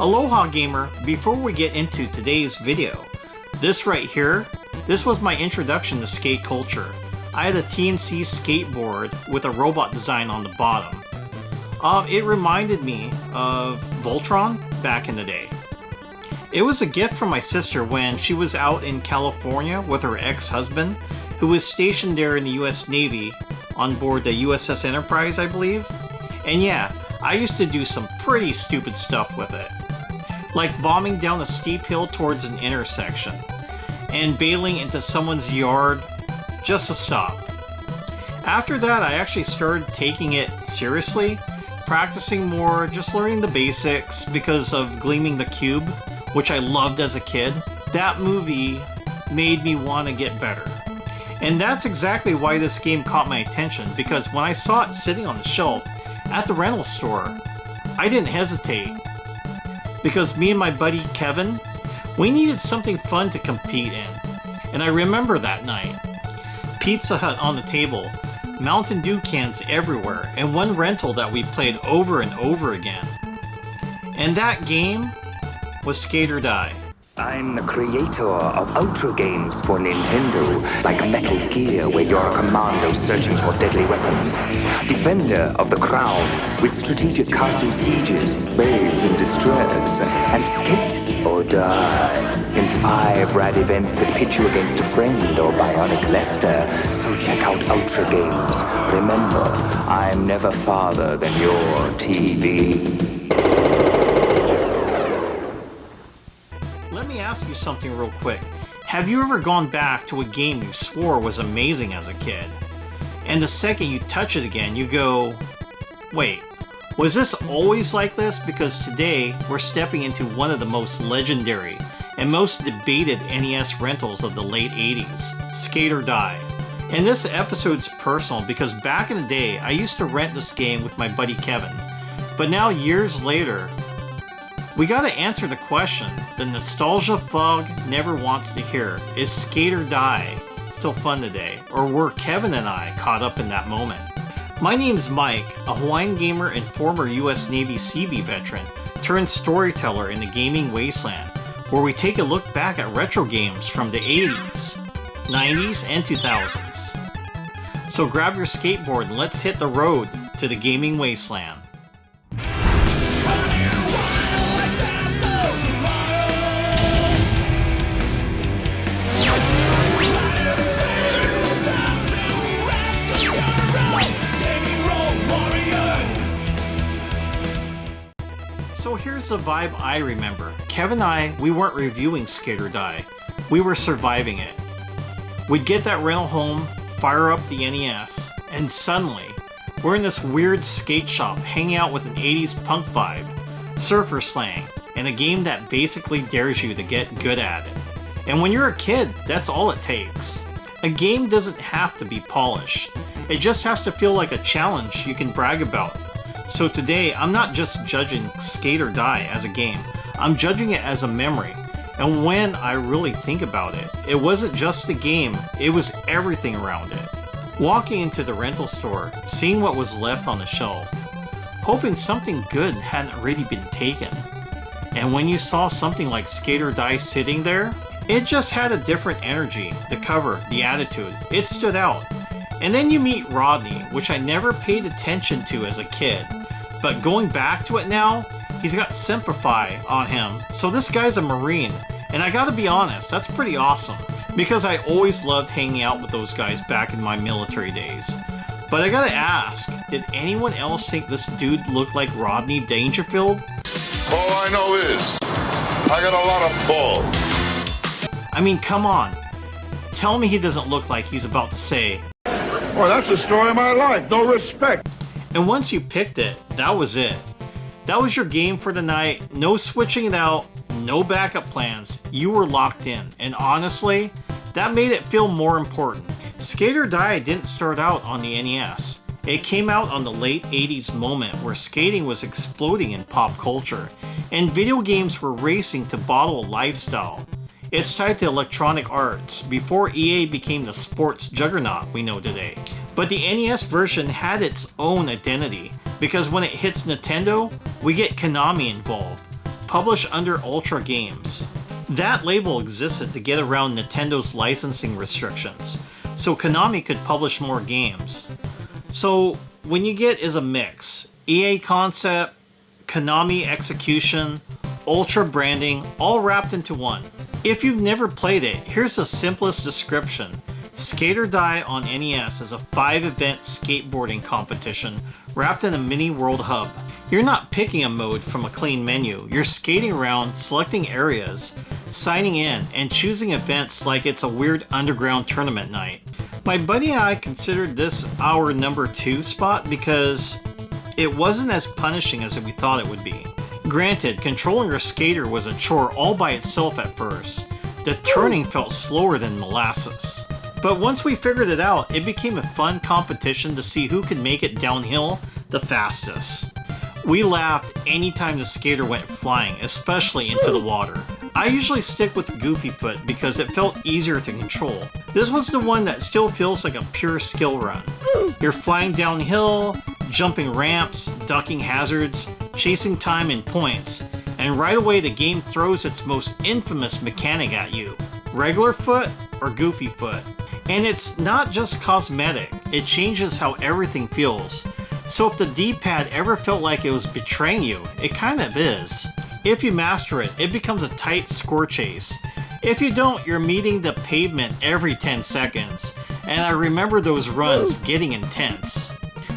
Aloha gamer, before we get into today's video, this right here, this was my introduction to skate culture. I had a TNC skateboard with a robot design on the bottom. It reminded me of Voltron back in the day. It was a gift from my sister when she was out in California with her ex-husband, who was stationed there in the US Navy on board the USS Enterprise, I believe. And yeah, I used to do some pretty stupid stuff with it. Like bombing down a steep hill towards an intersection and bailing into someone's yard just to stop. After that, I actually started taking it seriously, practicing more, just learning the basics because of Gleaming the Cube, which I loved as a kid. That movie made me want to get better. And that's exactly why this game caught my attention, because when I saw it sitting on the shelf at the rental store, I didn't hesitate. Because me and my buddy Kevin, we needed something fun to compete in. And I remember that night. Pizza Hut on the table, Mountain Dew cans everywhere, and one rental that we played over and over again. And that game was Skate or Die. I'm the creator of Ultra games for Nintendo, like Metal Gear, where you're a commando searching for deadly weapons. Defender of the crown, with strategic castle sieges, babes in distress, and Skate or Die, in 5 rad events that pit you against a friend or bionic Lester. So check out Ultra games. Remember, I'm never farther than your TV. Let me ask you something real quick. Have you ever gone back to a game you swore was amazing as a kid, and the second you touch it again, you go, wait, was this always like this? Because today, we're stepping into one of the most legendary and most debated NES rentals of the late 80s, Skate or Die. And this episode's personal because back in the day, I used to rent this game with my buddy Kevin. But now, years later, we gotta answer the question the nostalgia fog never wants to hear. Is Skate or Die still fun today? Or were Kevin and I caught up in that moment? My name's Mike, a Hawaiian gamer and former US Navy Seabee veteran turned storyteller in the gaming wasteland, where we take a look back at retro games from the 80s, 90s, and 2000s. So grab your skateboard and let's hit the road to the gaming wasteland. So here's the vibe I remember. Kevin and I, we weren't reviewing Skate or Die. We were surviving it. We'd get that rental home, fire up the NES, and suddenly, we're in this weird skate shop hanging out with an 80s punk vibe, surfer slang, and a game that basically dares you to get good at it. And when you're a kid, that's all it takes. A game doesn't have to be polished. It just has to feel like a challenge you can brag about. So today, I'm not just judging Skate or Die as a game, I'm judging it as a memory. And when I really think about it, it wasn't just a game, it was everything around it. Walking into the rental store, seeing what was left on the shelf, hoping something good hadn't already been taken. And when you saw something like Skate or Die sitting there, it just had a different energy, the cover, the attitude, it stood out. And then you meet Rodney, which I never paid attention to as a kid. But going back to it now, he's got Simplify on him. So this guy's a Marine. And I gotta be honest, that's pretty awesome. Because I always loved hanging out with those guys back in my military days. But I gotta ask, did anyone else think this dude looked like Rodney Dangerfield? All I know is, I got a lot of balls. I mean, come on. Tell me he doesn't look like he's about to say, Well, that's the story of my life. No respect. and once you picked it, that was it. That was your game for the night. No switching it out, no backup plans. You were locked in. And honestly, that made it feel more important. Skate or Die didn't start out on the NES. It came out on the late 80s moment where skating was exploding in pop culture, and video games were racing to bottle a lifestyle. It's tied to Electronic Arts, before EA became the sports juggernaut we know today. But the NES version had its own identity, because when it hits Nintendo, we get Konami involved, published under Ultra Games. That label existed to get around Nintendo's licensing restrictions, so Konami could publish more games. So what you get is a mix. EA concept, Konami execution, Ultra branding, all wrapped into one. If you've never played it, here's the simplest description. Skate or Die on NES is a 5-event skateboarding competition wrapped in a mini world hub. You're not picking a mode from a clean menu, you're skating around, selecting areas, signing in, and choosing events like it's a weird underground tournament night. My buddy and I considered this our number 2 spot because it wasn't as punishing as we thought it would be. Granted, controlling your skater was a chore all by itself at first. The turning felt slower than molasses. But once we figured it out, it became a fun competition to see who could make it downhill the fastest. We laughed anytime the skater went flying, especially into the water. I usually stick with Goofy Foot because it felt easier to control. This was the one that still feels like a pure skill run. You're flying downhill, jumping ramps, ducking hazards, chasing time and points, and right away the game throws its most infamous mechanic at you. Regular foot or Goofy Foot. And it's not just cosmetic, it changes how everything feels. So if the D-pad ever felt like it was betraying you, it kind of is. If you master it, it becomes a tight score chase. If you don't, you're meeting the pavement every 10 seconds. And I remember those runs getting intense.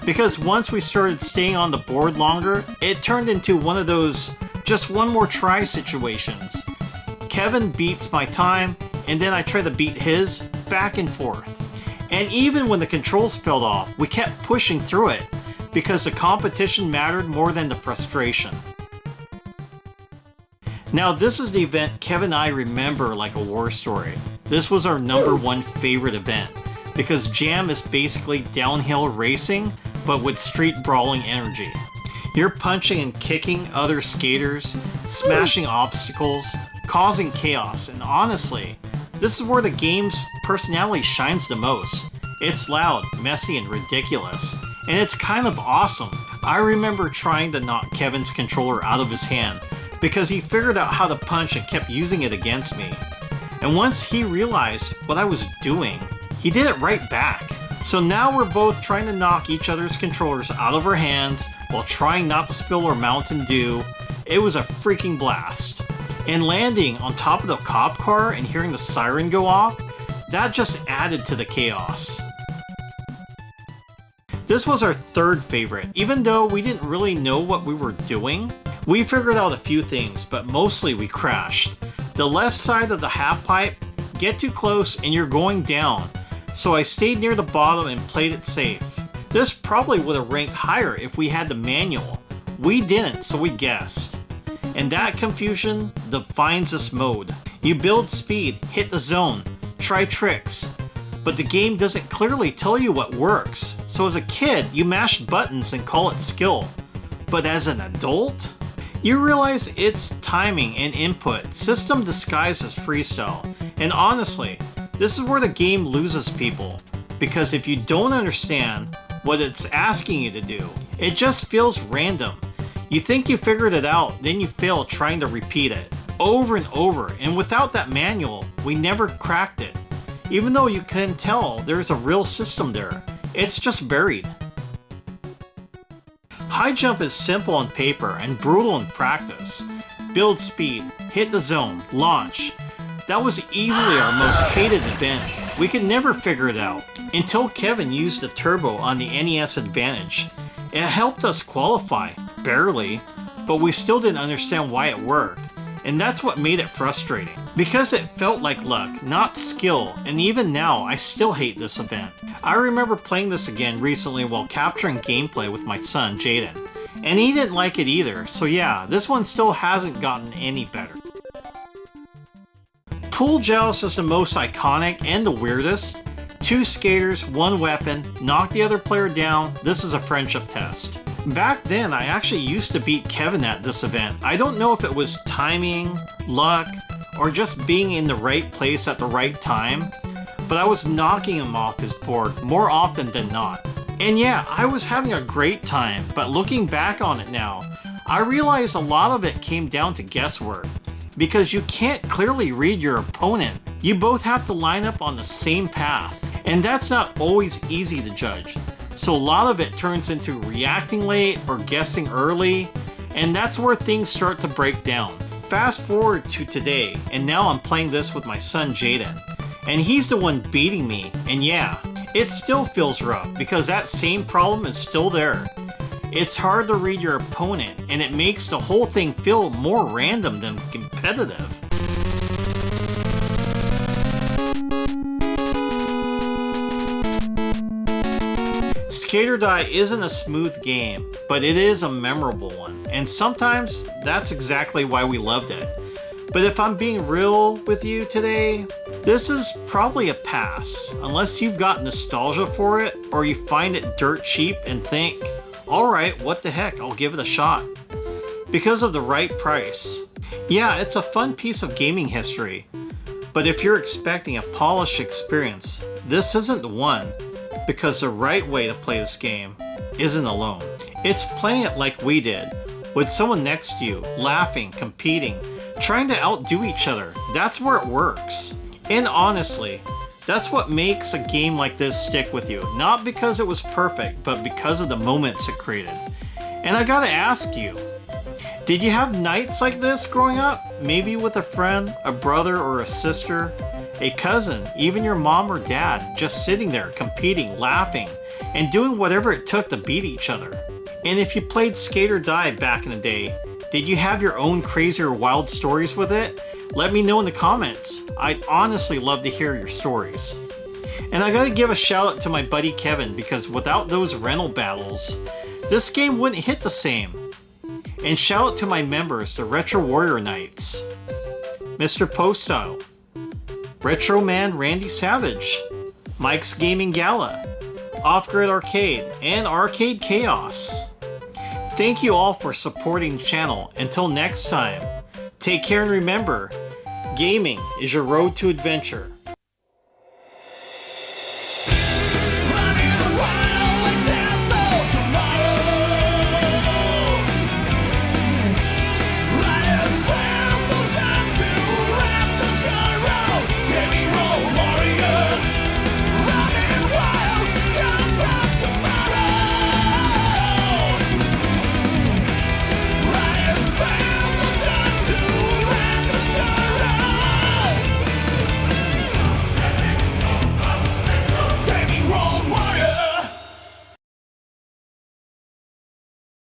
Because once we started staying on the board longer, it turned into one of those just one more try situations. Kevin beats my time, and then I try to beat his, back and forth. And even when the controls fell off, we kept pushing through it, because the competition mattered more than the frustration. Now this is the event Kevin and I remember like a war story. This was our number 1 favorite event, because Jam is basically downhill racing, but with street brawling energy. You're punching and kicking other skaters, smashing obstacles, causing chaos, and honestly, this is where the game's personality shines the most. It's loud, messy, and ridiculous, and it's kind of awesome. I remember trying to knock Kevin's controller out of his hand because he figured out how to punch and kept using it against me. And once he realized what I was doing, he did it right back. So now we're both trying to knock each other's controllers out of our hands while trying not to spill our Mountain Dew. It was a freaking blast. And landing on top of the cop car and hearing the siren go off, that just added to the chaos. This was our 3rd favorite. Even though we didn't really know what we were doing, we figured out a few things, but mostly we crashed. The left side of the half pipe, get too close and you're going down. So I stayed near the bottom and played it safe. This probably would have ranked higher if we had the manual. We didn't, so we guessed. And that confusion defines this mode. You build speed, hit the zone, try tricks, but the game doesn't clearly tell you what works. So as a kid, you mash buttons and call it skill. But as an adult, you realize it's timing and input, system disguised as freestyle. And honestly, this is where the game loses people. Because if you don't understand what it's asking you to do, it just feels random. You think you figured it out, then you fail trying to repeat it over and over, and without that manual, we never cracked it. Even though you can tell there's a real system there, it's just buried. High jump is simple on paper and brutal in practice. Build speed, hit the zone, launch. That was easily our most hated event. We could never figure it out until Kevin used the turbo on the NES Advantage. It helped us qualify, barely, but we still didn't understand why it worked, and that's what made it frustrating. Because it felt like luck, not skill, and even now I still hate this event. I remember playing this again recently while capturing gameplay with my son, Jaden, and he didn't like it either, so yeah, this one still hasn't gotten any better. Pool Joust is the most iconic and the weirdest. 2 skaters, 1 weapon, knock the other player down, this is a friendship test. Back then, I actually used to beat Kevin at this event. I don't know if it was timing, luck, or just being in the right place at the right time, but I was knocking him off his board more often than not. And yeah, I was having a great time, but looking back on it now, I realize a lot of it came down to guesswork, because you can't clearly read your opponent. You both have to line up on the same path, and that's not always easy to judge. So a lot of it turns into reacting late or guessing early, and that's where things start to break down. Fast forward to today, and now I'm playing this with my son Jaden, and he's the one beating me, and yeah, it still feels rough because that same problem is still there. It's hard to read your opponent, and it makes the whole thing feel more random than competitive. Skate or Die isn't a smooth game, but it is a memorable one, and sometimes that's exactly why we loved it. But if I'm being real with you today, this is probably a pass, unless you've got nostalgia for it, or you find it dirt cheap and think, alright, what the heck, I'll give it a shot. Because of the right price. Yeah, it's a fun piece of gaming history, but if you're expecting a polished experience, this isn't the one, because the right way to play this game isn't alone. It's playing it like we did, with someone next to you, laughing, competing, trying to outdo each other. That's where it works. And honestly, that's what makes a game like this stick with you. Not because it was perfect, but because of the moments it created. And I gotta ask you, did you have nights like this growing up? Maybe with a friend, a brother or a sister, a cousin, even your mom or dad, just sitting there competing, laughing, and doing whatever it took to beat each other. And if you played Skate or Die back in the day, did you have your own crazy or wild stories with it? Let me know in the comments. I'd honestly love to hear your stories. And I gotta give a shout out to my buddy Kevin, because without those rental battles, this game wouldn't hit the same. And shout out to my members, the Retro Warrior Knights, Mr. Postile, Retro Man Randy Savage, Mike's Gaming Gala, Off-Grid Arcade, and Arcade Chaos. Thank you all for supporting the channel. Until next time, take care and remember, gaming is your road to adventure.